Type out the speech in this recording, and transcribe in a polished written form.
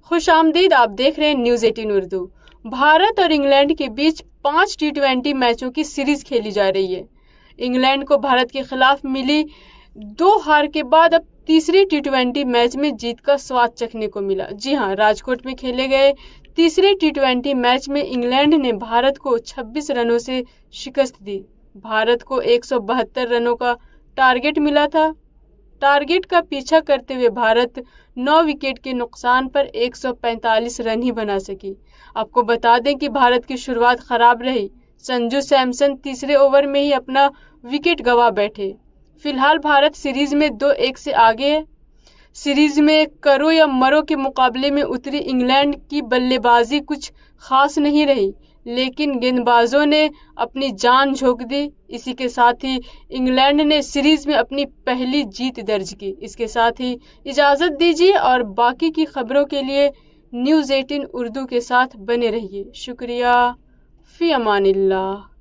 खुशामदीद, आप देख रहे हैं न्यूज़ 18 उर्दू। भारत और इंग्लैंड के बीच 5 T20 मैचों की सीरीज खेली जा रही है। इंग्लैंड को भारत के खिलाफ मिली 2 हार के बाद अब तीसरी T20 मैच में जीत का स्वाद चखने को मिला। जी हां, राजकोट में खेले गए तीसरे T20 मैच में इंग्लैंड ने भारत को 26 रनों से शिकस्त दी। भारत को 172 रनों का टारगेट मिला था। टारगेट का पीछा करते हुए भारत 9 विकेट के नुकसान पर 145 रन ही बना सकी। आपको बता दें कि भारत की शुरुआत खराब रही। संजू सैमसन तीसरे ओवर में ही अपना विकेट गंवा बैठे। फिलहाल भारत सीरीज में 2-1 से आगे है। सीरीज में करो या मरो के मुकाबले में उतरी इंग्लैंड की बल्लेबाजी कुछ खास नहीं रही, लेकिन गेंदबाजों ने अपनी जान झोंक दी। इसी के साथ ही इंग्लैंड ने सीरीज में अपनी पहली जीत दर्ज की। इसके साथ ही इजाज़त दीजिए और बाकी की खबरों के लिए न्यूज़ 18 उर्दू के साथ बने रहिए। शुक्रिया। फ़ी अमानिल्लाह।